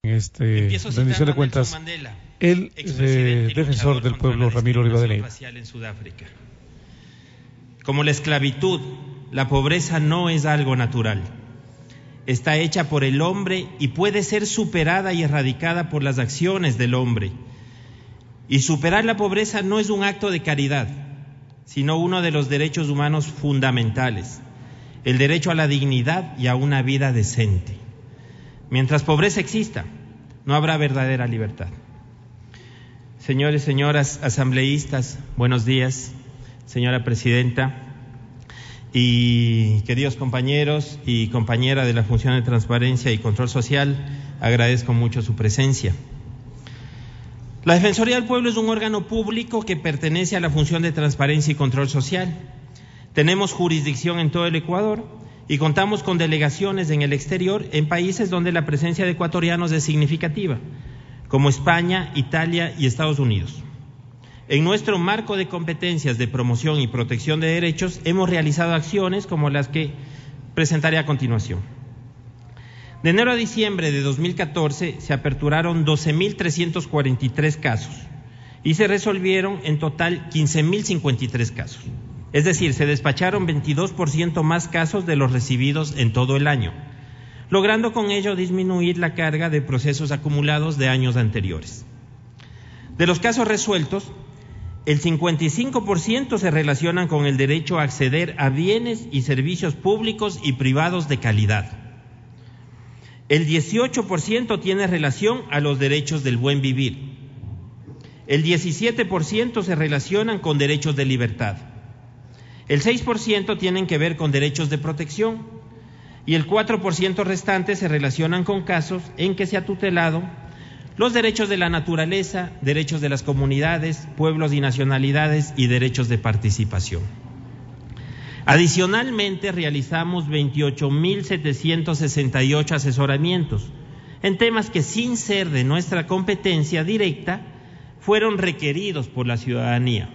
rendición de cuentas Mandela, el defensor del pueblo Ramiro Rivadeneira. Como la esclavitud, la pobreza no es algo natural. Está hecha por el hombre y puede ser superada y erradicada por las acciones del hombre. Y superar la pobreza no es un acto de caridad, sino uno de los derechos humanos fundamentales, el derecho a la dignidad y a una vida decente. Mientras pobreza exista, no habrá verdadera libertad. Señores, señoras asambleístas, buenos días, señora presidenta y queridos compañeros y compañera de la Función de Transparencia y Control Social, agradezco mucho su presencia. La Defensoría del Pueblo es un órgano público que pertenece a la Función de Transparencia y Control Social. Tenemos jurisdicción en todo el Ecuador y contamos con delegaciones en el exterior en países donde la presencia de ecuatorianos es significativa, como España, Italia y Estados Unidos. En nuestro marco de competencias de promoción y protección de derechos hemos realizado acciones como las que presentaré a continuación. De enero a diciembre de 2014 se aperturaron 12.343 casos y se resolvieron en total 15.053 casos. Es decir, se despacharon 22% más casos de los recibidos en todo el año, logrando con ello disminuir la carga de procesos acumulados de años anteriores. De los casos resueltos, el 55% se relacionan con el derecho a acceder a bienes y servicios públicos y privados de calidad. El 18% tiene relación a los derechos del buen vivir. El 17% se relacionan con derechos de libertad. El 6% tienen que ver con derechos de protección y el 4% restante se relacionan con casos en que se ha tutelado los derechos de la naturaleza, derechos de las comunidades, pueblos y nacionalidades y derechos de participación. Adicionalmente, realizamos 28.768 asesoramientos en temas que, sin ser de nuestra competencia directa, fueron requeridos por la ciudadanía.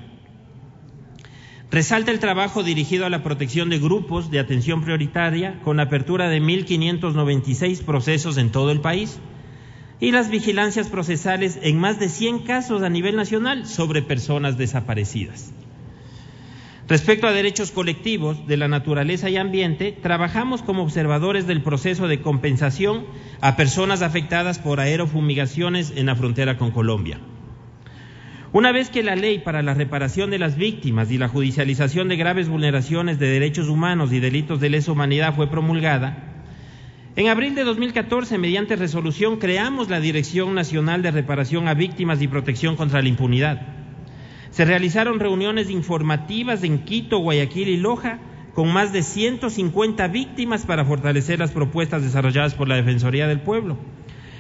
Resalta el trabajo dirigido a la protección de grupos de atención prioritaria con apertura de 1.596 procesos en todo el país y las vigilancias procesales en más de 100 casos a nivel nacional sobre personas desaparecidas. Respecto a derechos colectivos de la naturaleza y ambiente, trabajamos como observadores del proceso de compensación a personas afectadas por aerofumigaciones en la frontera con Colombia. Una vez que la ley para la reparación de las víctimas y la judicialización de graves vulneraciones de derechos humanos y delitos de lesa humanidad fue promulgada, en abril de 2014, mediante resolución, creamos la Dirección Nacional de Reparación a Víctimas y Protección contra la Impunidad. Se realizaron reuniones informativas en Quito, Guayaquil y Loja con más de 150 víctimas para fortalecer las propuestas desarrolladas por la Defensoría del Pueblo.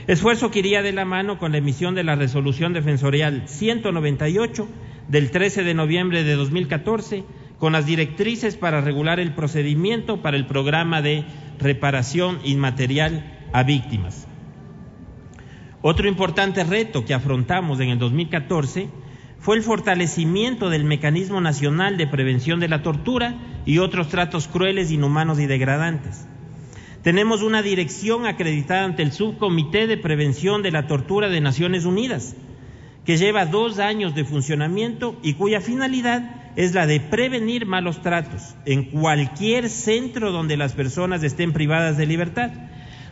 Esfuerzo que iría de la mano con la emisión de la Resolución Defensorial 198 del 13 de noviembre de 2014, con las directrices para regular el procedimiento para el programa de reparación inmaterial a víctimas. Otro importante reto que afrontamos en el 2014 fue el fortalecimiento del Mecanismo Nacional de Prevención de la Tortura y otros tratos crueles, inhumanos y degradantes. Tenemos una dirección acreditada ante el Subcomité de Prevención de la Tortura de Naciones Unidas, que lleva 2 años de funcionamiento y cuya finalidad es la de prevenir malos tratos en cualquier centro donde las personas estén privadas de libertad.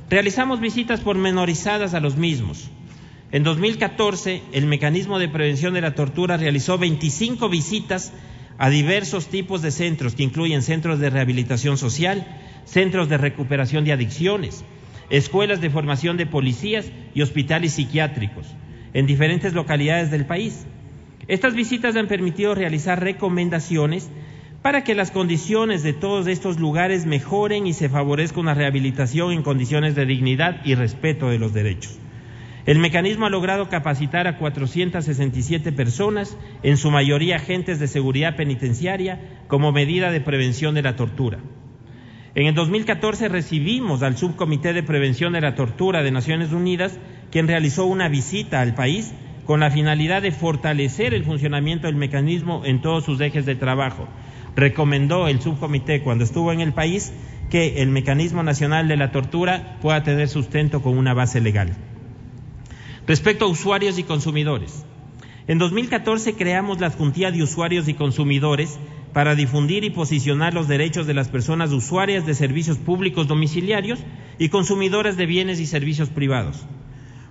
Realizamos visitas pormenorizadas a los mismos. En 2014, el Mecanismo de Prevención de la Tortura realizó 25 visitas a diversos tipos de centros, que incluyen centros de rehabilitación social, centros de recuperación de adicciones, escuelas de formación de policías y hospitales psiquiátricos, en diferentes localidades del país. Estas visitas han permitido realizar recomendaciones para que las condiciones de todos estos lugares mejoren y se favorezca una rehabilitación en condiciones de dignidad y respeto de los derechos. El mecanismo ha logrado capacitar a 467 personas, en su mayoría agentes de seguridad penitenciaria, como medida de prevención de la tortura. En el 2014 recibimos al Subcomité de Prevención de la Tortura de Naciones Unidas, quien realizó una visita al país con la finalidad de fortalecer el funcionamiento del mecanismo en todos sus ejes de trabajo. Recomendó el subcomité, cuando estuvo en el país, que el Mecanismo Nacional de la Tortura pueda tener sustento con una base legal. Respecto a usuarios y consumidores, en 2014 creamos la Adjuntía de Usuarios y Consumidores para difundir y posicionar los derechos de las personas usuarias de servicios públicos domiciliarios y consumidoras de bienes y servicios privados.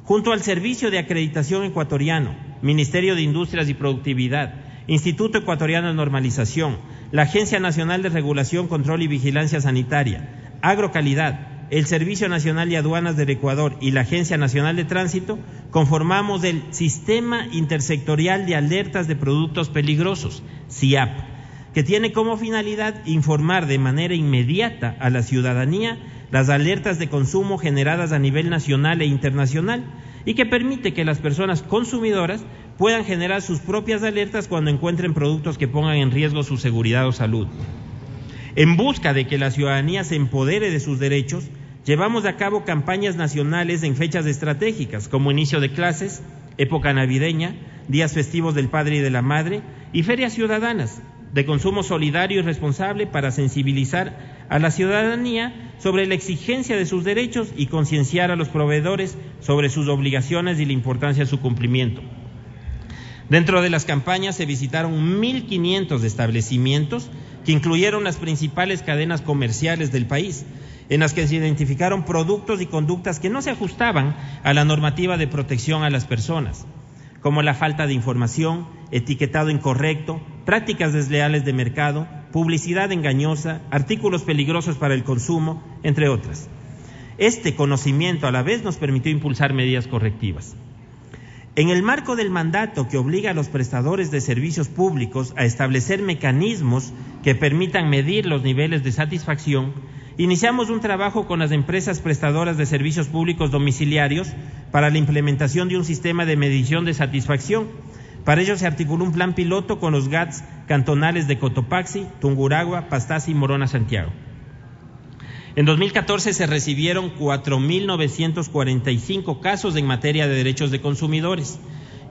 Junto al Servicio de Acreditación Ecuatoriano, Ministerio de Industrias y Productividad, Instituto Ecuatoriano de Normalización, la Agencia Nacional de Regulación, Control y Vigilancia Sanitaria, Agrocalidad, el Servicio Nacional de Aduanas del Ecuador y la Agencia Nacional de Tránsito, conformamos el Sistema Intersectorial de Alertas de Productos Peligrosos, SIAP, que tiene como finalidad informar de manera inmediata a la ciudadanía las alertas de consumo generadas a nivel nacional e internacional y que permite que las personas consumidoras puedan generar sus propias alertas cuando encuentren productos que pongan en riesgo su seguridad o salud. En busca de que la ciudadanía se empodere de sus derechos, llevamos a cabo campañas nacionales en fechas estratégicas como inicio de clases, época navideña, días festivos del Padre y de la Madre y ferias ciudadanas de consumo solidario y responsable para sensibilizar a la ciudadanía sobre la exigencia de sus derechos y concienciar a los proveedores sobre sus obligaciones y la importancia de su cumplimiento. Dentro de las campañas se visitaron 1.500 establecimientos que incluyeron las principales cadenas comerciales del país, en las que se identificaron productos y conductas que no se ajustaban a la normativa de protección a las personas, como la falta de información, etiquetado incorrecto, prácticas desleales de mercado, publicidad engañosa, artículos peligrosos para el consumo, entre otras. Este conocimiento a la vez nos permitió impulsar medidas correctivas. En el marco del mandato que obliga a los prestadores de servicios públicos a establecer mecanismos que permitan medir los niveles de satisfacción, iniciamos un trabajo con las empresas prestadoras de servicios públicos domiciliarios para la implementación de un sistema de medición de satisfacción. Para ello se articuló un plan piloto con los GATS cantonales de Cotopaxi, Tungurahua, Pastaza y Morona, Santiago. En 2014 se recibieron 4.945 casos en materia de derechos de consumidores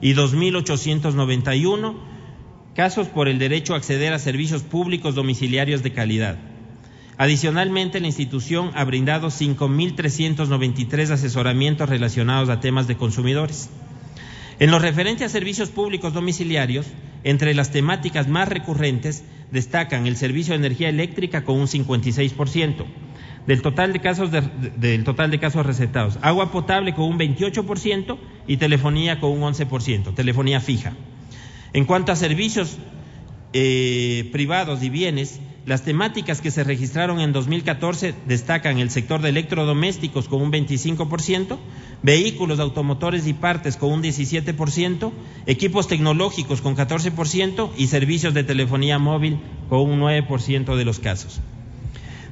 y 2.891 casos por el derecho a acceder a servicios públicos domiciliarios de calidad. Adicionalmente, la institución ha brindado 5.393 asesoramientos relacionados a temas de consumidores. En lo referente a servicios públicos domiciliarios, entre las temáticas más recurrentes destacan el servicio de energía eléctrica con un 56%, del total de casos recetados, agua potable con un 28% y telefonía con un 11%, telefonía fija. En cuanto a servicios privados y bienes, las temáticas que se registraron en 2014 destacan el sector de electrodomésticos con un 25%, vehículos, automotores y partes con un 17%, equipos tecnológicos con 14% y servicios de telefonía móvil con un 9% de los casos.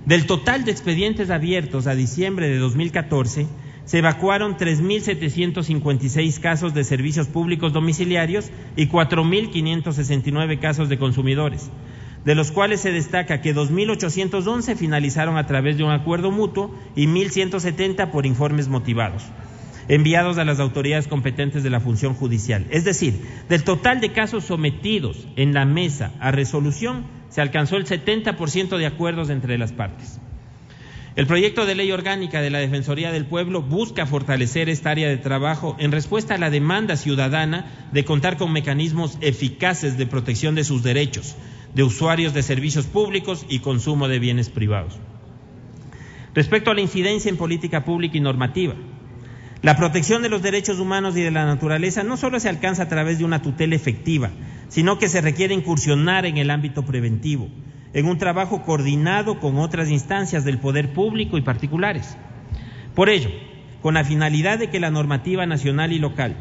Del total de expedientes abiertos a diciembre de 2014, se evacuaron 3.756 casos de servicios públicos domiciliarios y 4.569 casos de consumidores, de los cuales se destaca que 2.811 finalizaron a través de un acuerdo mutuo y 1.170 por informes motivados, enviados a las autoridades competentes de la función judicial. Es decir, del total de casos sometidos en la mesa a resolución, se alcanzó el 70% de acuerdos entre las partes. El proyecto de ley orgánica de la Defensoría del Pueblo busca fortalecer esta área de trabajo en respuesta a la demanda ciudadana de contar con mecanismos eficaces de protección de sus derechos, de usuarios de servicios públicos y consumo de bienes privados. Respecto a la incidencia en política pública y normativa, la protección de los derechos humanos y de la naturaleza no solo se alcanza a través de una tutela efectiva, sino que se requiere incursionar en el ámbito preventivo, en un trabajo coordinado con otras instancias del poder público y particulares. Por ello, con la finalidad de que la normativa nacional y local,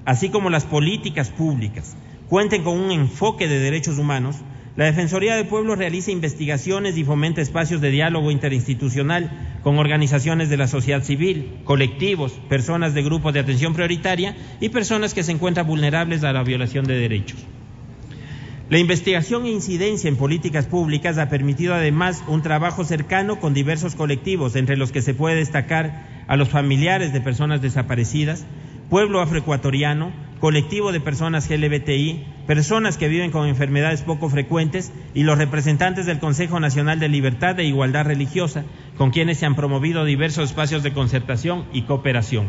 así como las políticas públicas, cuenten con un enfoque de derechos humanos, la Defensoría del Pueblo realiza investigaciones y fomenta espacios de diálogo interinstitucional con organizaciones de la sociedad civil, colectivos, personas de grupos de atención prioritaria y personas que se encuentran vulnerables a la violación de derechos. La investigación e incidencia en políticas públicas ha permitido además un trabajo cercano con diversos colectivos, entre los que se puede destacar a los familiares de personas desaparecidas, pueblo afroecuatoriano, colectivo de personas LGBTI, personas que viven con enfermedades poco frecuentes y los representantes del Consejo Nacional de Libertad e Igualdad Religiosa, con quienes se han promovido diversos espacios de concertación y cooperación.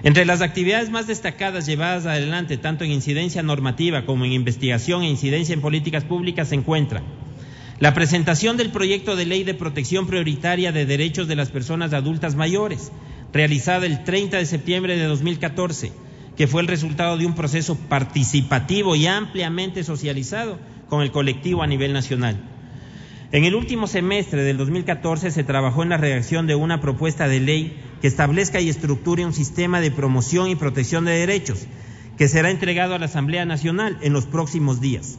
Entre las actividades más destacadas llevadas adelante, tanto en incidencia normativa como en investigación e incidencia en políticas públicas, se encuentra la presentación del proyecto de ley de protección prioritaria de derechos de las personas adultas mayores, realizada el 30 de septiembre de 2014, que fue el resultado de un proceso participativo y ampliamente socializado con el colectivo a nivel nacional. En el último semestre del 2014 se trabajó en la redacción de una propuesta de ley que establezca y estructure un sistema de promoción y protección de derechos, que será entregado a la Asamblea Nacional en los próximos días.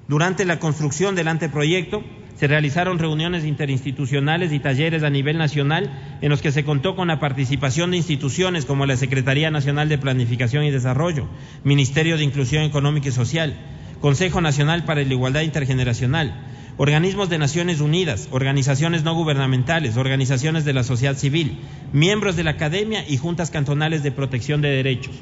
Durante la construcción del anteproyecto se realizaron reuniones interinstitucionales y talleres a nivel nacional en los que se contó con la participación de instituciones como la Secretaría Nacional de Planificación y Desarrollo, Ministerio de Inclusión Económica y Social, Consejo Nacional para la Igualdad Intergeneracional, organismos de Naciones Unidas, organizaciones no gubernamentales, organizaciones de la sociedad civil, miembros de la academia y juntas cantonales de protección de derechos,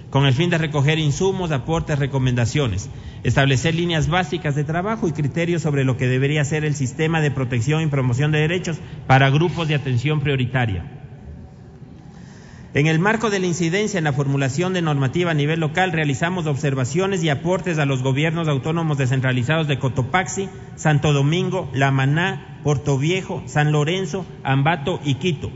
con el fin de recoger insumos, aportes, recomendaciones, establecer líneas básicas de trabajo y criterios sobre lo que debería ser el sistema de protección y promoción de derechos para grupos de atención prioritaria. En el marco de la incidencia en la formulación de normativa a nivel local, realizamos observaciones y aportes a los gobiernos autónomos descentralizados de Cotopaxi, Santo Domingo, La Maná, Portoviejo, San Lorenzo, Ambato y Quito,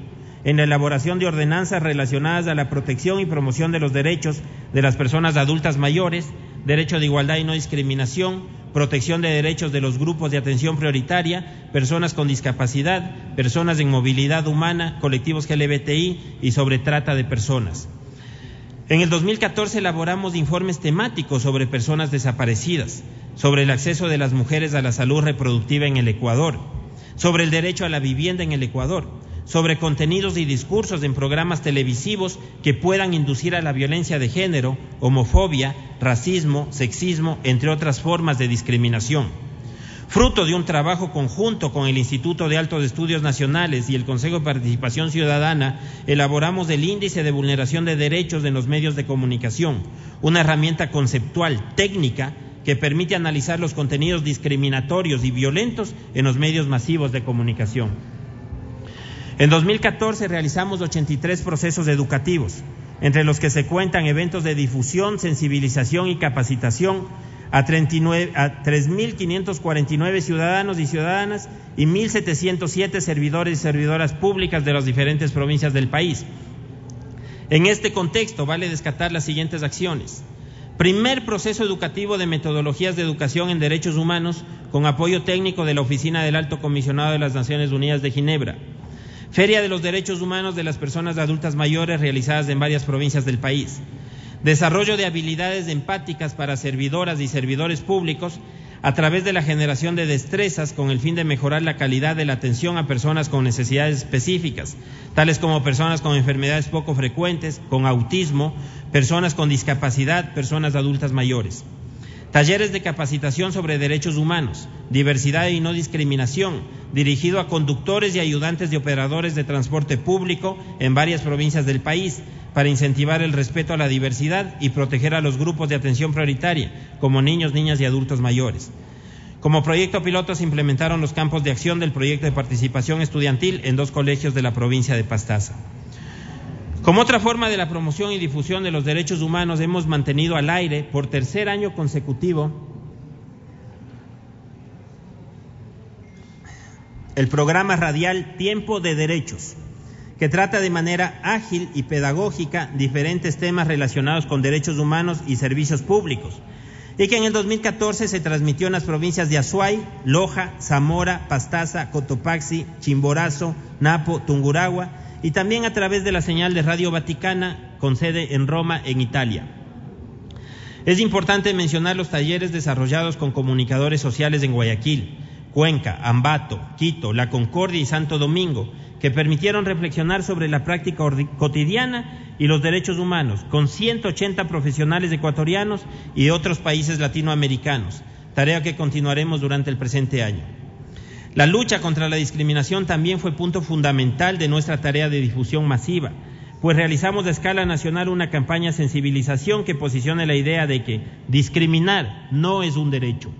en la elaboración de ordenanzas relacionadas a la protección y promoción de los derechos de las personas adultas mayores, derecho de igualdad y no discriminación, protección de derechos de los grupos de atención prioritaria, personas con discapacidad, personas en movilidad humana, colectivos LGBTI y sobre trata de personas. En el 2014 elaboramos informes temáticos sobre personas desaparecidas, sobre el acceso de las mujeres a la salud reproductiva en el Ecuador, sobre el derecho a la vivienda en el Ecuador, sobre contenidos y discursos en programas televisivos que puedan inducir a la violencia de género, homofobia, racismo, sexismo, entre otras formas de discriminación. Fruto de un trabajo conjunto con el Instituto de Altos Estudios Nacionales y el Consejo de Participación Ciudadana, elaboramos el Índice de Vulneración de Derechos en los Medios de Comunicación, una herramienta conceptual, técnica, que permite analizar los contenidos discriminatorios y violentos en los medios masivos de comunicación. En 2014 realizamos 83 procesos educativos, entre los que se cuentan eventos de difusión, sensibilización y capacitación a 3.549 ciudadanos y ciudadanas y 1.707 servidores y servidoras públicas de las diferentes provincias del país. En este contexto vale destacar las siguientes acciones. Primer proceso educativo de metodologías de educación en derechos humanos con apoyo técnico de la Oficina del Alto Comisionado de las Naciones Unidas de Ginebra. Feria de los Derechos Humanos de las Personas Adultas Mayores realizadas en varias provincias del país. Desarrollo de habilidades empáticas para servidoras y servidores públicos a través de la generación de destrezas con el fin de mejorar la calidad de la atención a personas con necesidades específicas, tales como personas con enfermedades poco frecuentes, con autismo, personas con discapacidad, personas adultas mayores. Talleres de capacitación sobre derechos humanos, diversidad y no discriminación, dirigido a conductores y ayudantes de operadores de transporte público en varias provincias del país, para incentivar el respeto a la diversidad y proteger a los grupos de atención prioritaria, como niños, niñas y adultos mayores. Como proyecto piloto se implementaron los campos de acción del proyecto de participación estudiantil en 2 colegios de la provincia de Pastaza. Como otra forma de la promoción y difusión de los derechos humanos, hemos mantenido al aire por tercer año consecutivo el programa radial Tiempo de Derechos, que trata de manera ágil y pedagógica diferentes temas relacionados con derechos humanos y servicios públicos, y que en el 2014 se transmitió en las provincias de Azuay, Loja, Zamora, Pastaza, Cotopaxi, Chimborazo, Napo, Tungurahua, y también a través de la señal de Radio Vaticana, con sede en Roma, en Italia. Es importante mencionar los talleres desarrollados con comunicadores sociales en Guayaquil, Cuenca, Ambato, Quito, La Concordia y Santo Domingo, que permitieron reflexionar sobre la práctica cotidiana y los derechos humanos, con 180 profesionales ecuatorianos y de otros países latinoamericanos, tarea que continuaremos durante el presente año. La lucha contra la discriminación también fue punto fundamental de nuestra tarea de difusión masiva, pues realizamos a escala nacional una campaña de sensibilización que posiciona la idea de que discriminar no es un derecho.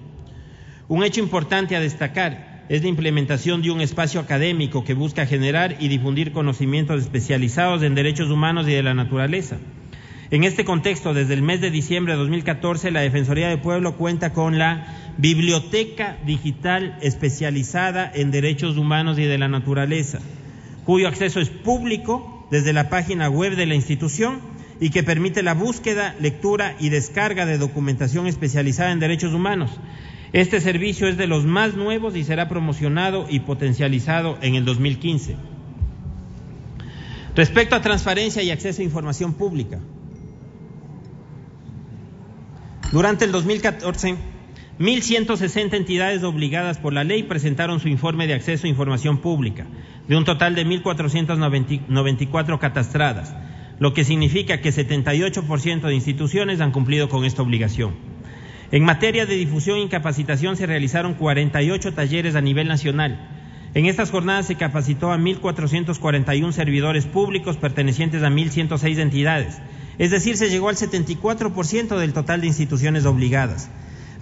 Un hecho importante a destacar es la implementación de un espacio académico que busca generar y difundir conocimientos especializados en derechos humanos y de la naturaleza. En este contexto, desde el mes de diciembre de 2014, la Defensoría del Pueblo cuenta con la Biblioteca Digital Especializada en Derechos Humanos y de la Naturaleza, cuyo acceso es público desde la página web de la institución y que permite la búsqueda, lectura y descarga de documentación especializada en derechos humanos. Este servicio es de los más nuevos y será promocionado y potencializado en el 2015. Respecto a transparencia y acceso a información pública, durante el 2014, 1.160 entidades obligadas por la ley presentaron su informe de acceso a información pública, de un total de 1.494 catastradas, lo que significa que 78% de instituciones han cumplido con esta obligación. En materia de difusión y capacitación se realizaron 48 talleres a nivel nacional. En estas jornadas se capacitó a 1.441 servidores públicos pertenecientes a 1.106 entidades. Es decir, se llegó al 74% del total de instituciones obligadas.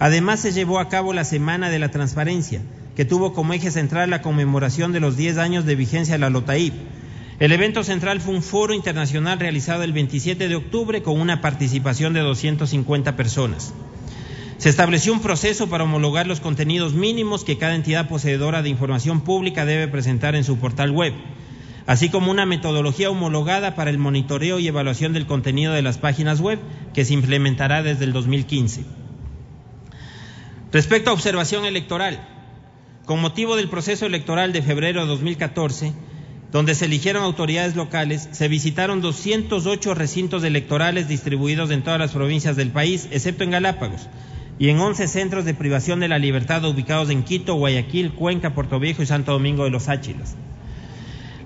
Además, se llevó a cabo la Semana de la Transparencia, que tuvo como eje central la conmemoración de los 10 años de vigencia de la LOTAIP. El evento central fue un foro internacional realizado el 27 de octubre con una participación de 250 personas. Se estableció un proceso para homologar los contenidos mínimos que cada entidad poseedora de información pública debe presentar en su portal web, así como una metodología homologada para el monitoreo y evaluación del contenido de las páginas web, que se implementará desde el 2015. Respecto a observación electoral, con motivo del proceso electoral de febrero de 2014, donde se eligieron autoridades locales, se visitaron 208 recintos electorales distribuidos en todas las provincias del país, excepto en Galápagos, y en 11 centros de privación de la libertad ubicados en Quito, Guayaquil, Cuenca, Puerto Viejo y Santo Domingo de los Áchilas.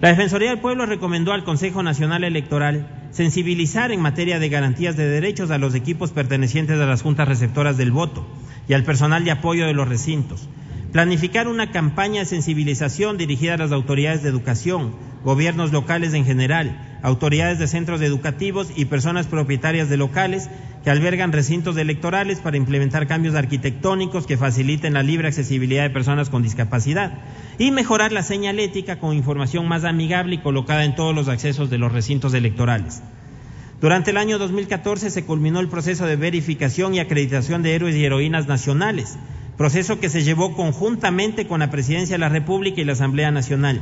La Defensoría del Pueblo recomendó al Consejo Nacional Electoral sensibilizar en materia de garantías de derechos a los equipos pertenecientes a las juntas receptoras del voto y al personal de apoyo de los recintos, planificar una campaña de sensibilización dirigida a las autoridades de educación, gobiernos locales en general, autoridades de centros educativos y personas propietarias de locales que albergan recintos electorales para implementar cambios arquitectónicos que faciliten la libre accesibilidad de personas con discapacidad y mejorar la señalética con información más amigable y colocada en todos los accesos de los recintos electorales. Durante el año 2014 se culminó el proceso de verificación y acreditación de héroes y heroínas nacionales, proceso que se llevó conjuntamente con la Presidencia de la República y la Asamblea Nacional,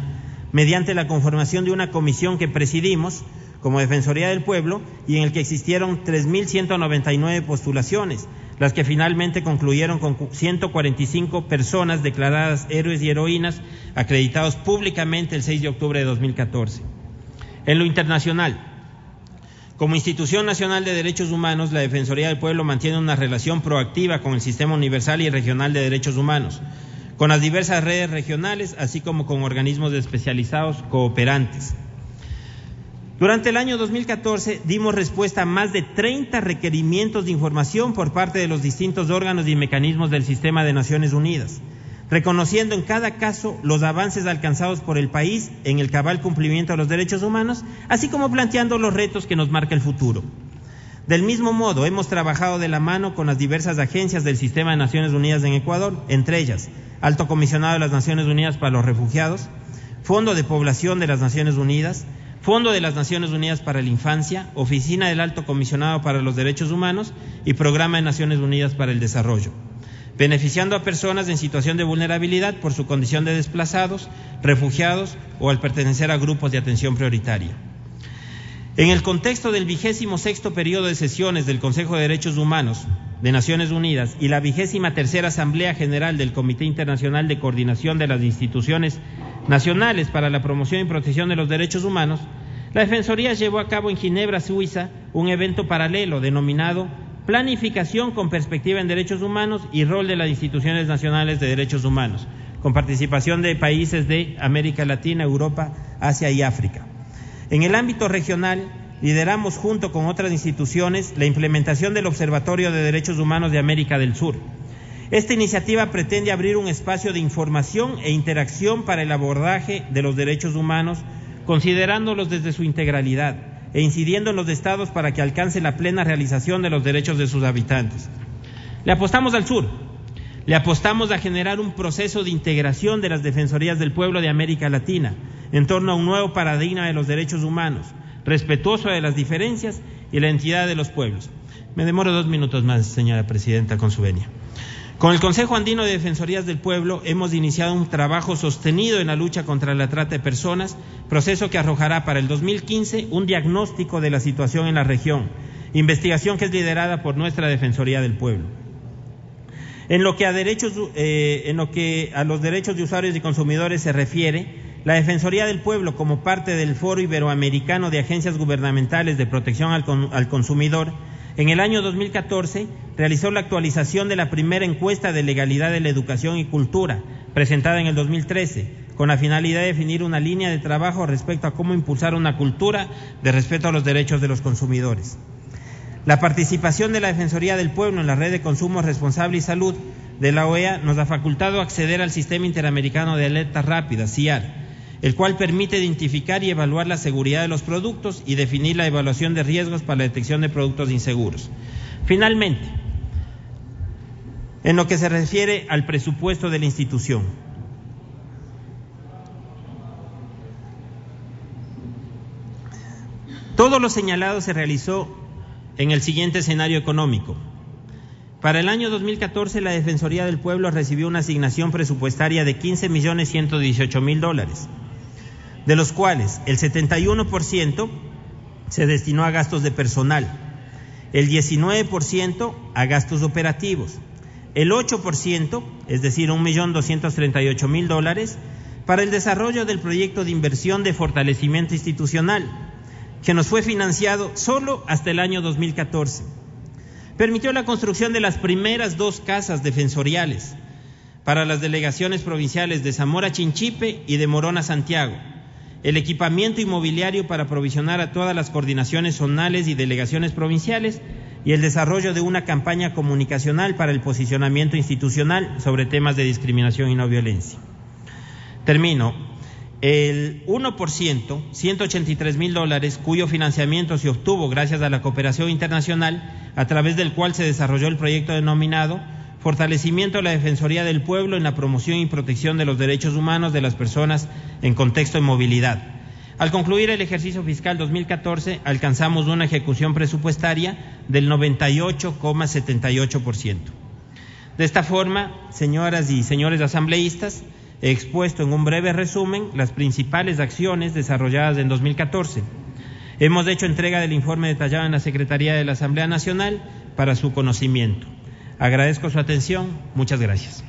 mediante la conformación de una comisión que presidimos como Defensoría del Pueblo y en el que existieron 3.199 postulaciones, las que finalmente concluyeron con 145 personas declaradas héroes y heroínas acreditados públicamente el 6 de octubre de 2014. En lo internacional, como Institución Nacional de Derechos Humanos, la Defensoría del Pueblo mantiene una relación proactiva con el Sistema Universal y Regional de Derechos Humanos, con las diversas redes regionales, así como con organismos especializados cooperantes. Durante el año 2014 dimos respuesta a más de 30 requerimientos de información por parte de los distintos órganos y mecanismos del Sistema de Naciones Unidas, reconociendo en cada caso los avances alcanzados por el país en el cabal cumplimiento de los derechos humanos, así como planteando los retos que nos marca el futuro. Del mismo modo, hemos trabajado de la mano con las diversas agencias del Sistema de Naciones Unidas en Ecuador, entre ellas Alto Comisionado de las Naciones Unidas para los Refugiados, Fondo de Población de las Naciones Unidas, Fondo de las Naciones Unidas para la Infancia, Oficina del Alto Comisionado para los Derechos Humanos y Programa de Naciones Unidas para el Desarrollo, beneficiando a personas en situación de vulnerabilidad por su condición de desplazados, refugiados o al pertenecer a grupos de atención prioritaria. En el contexto del 26º periodo de sesiones del Consejo de Derechos Humanos de Naciones Unidas y la 23ª Asamblea General del Comité Internacional de Coordinación de las Instituciones Nacionales para la Promoción y Protección de los Derechos Humanos, la Defensoría llevó a cabo en Ginebra, Suiza, un evento paralelo denominado Planificación con Perspectiva en Derechos Humanos y Rol de las Instituciones Nacionales de Derechos Humanos, con participación de países de América Latina, Europa, Asia y África. En el ámbito regional, lideramos junto con otras instituciones la implementación del Observatorio de Derechos Humanos de América del Sur. Esta iniciativa pretende abrir un espacio de información e interacción para el abordaje de los derechos humanos, considerándolos desde su integralidad e incidiendo en los estados para que alcance la plena realización de los derechos de sus habitantes. Le apostamos al sur. Le apostamos a generar un proceso de integración de las Defensorías del Pueblo de América Latina en torno a un nuevo paradigma de los derechos humanos, respetuoso de las diferencias y la entidad de los pueblos. Me demoro 2 minutos más, señora presidenta, con su venia. Con el Consejo Andino de Defensorías del Pueblo hemos iniciado un trabajo sostenido en la lucha contra la trata de personas, proceso que arrojará para el 2015 un diagnóstico de la situación en la región, investigación que es liderada por nuestra Defensoría del Pueblo. En lo que a los derechos de usuarios y consumidores se refiere, la Defensoría del Pueblo, como parte del Foro Iberoamericano de Agencias Gubernamentales de Protección al Consumidor, en el año 2014 realizó la actualización de la primera encuesta de legalidad de la educación y cultura, presentada en el 2013, con la finalidad de definir una línea de trabajo respecto a cómo impulsar una cultura de respeto a los derechos de los consumidores. La participación de la Defensoría del Pueblo en la Red de Consumo Responsable y Salud de la OEA nos ha facultado acceder al Sistema Interamericano de Alertas Rápidas, CIAR, el cual permite identificar y evaluar la seguridad de los productos y definir la evaluación de riesgos para la detección de productos inseguros. Finalmente, en lo que se refiere al presupuesto de la institución, todo lo señalado se realizó en el siguiente escenario económico. Para el año 2014, la Defensoría del Pueblo recibió una asignación presupuestaria de $15.118.000, de los cuales el 71% se destinó a gastos de personal, el 19% a gastos operativos, el 8%, es decir, $1.238.000, para el desarrollo del proyecto de inversión de fortalecimiento institucional, que nos fue financiado solo hasta el año 2014. Permitió la construcción de las primeras 2 casas defensoriales para las delegaciones provinciales de Zamora Chinchipe y de Morona Santiago, el equipamiento inmobiliario para provisionar a todas las coordinaciones zonales y delegaciones provinciales y el desarrollo de una campaña comunicacional para el posicionamiento institucional sobre temas de discriminación y no violencia. Termino. El 1%, $183.000, cuyo financiamiento se obtuvo gracias a la cooperación internacional, a través del cual se desarrolló el proyecto denominado Fortalecimiento de la Defensoría del Pueblo en la promoción y protección de los derechos humanos de las personas en contexto de movilidad. Al concluir el ejercicio fiscal 2014, alcanzamos una ejecución presupuestaria del 98,78%. De esta forma, señoras y señores asambleístas, he expuesto en un breve resumen las principales acciones desarrolladas en 2014. Hemos hecho entrega del informe detallado en la Secretaría de la Asamblea Nacional para su conocimiento. Agradezco su atención. Muchas gracias.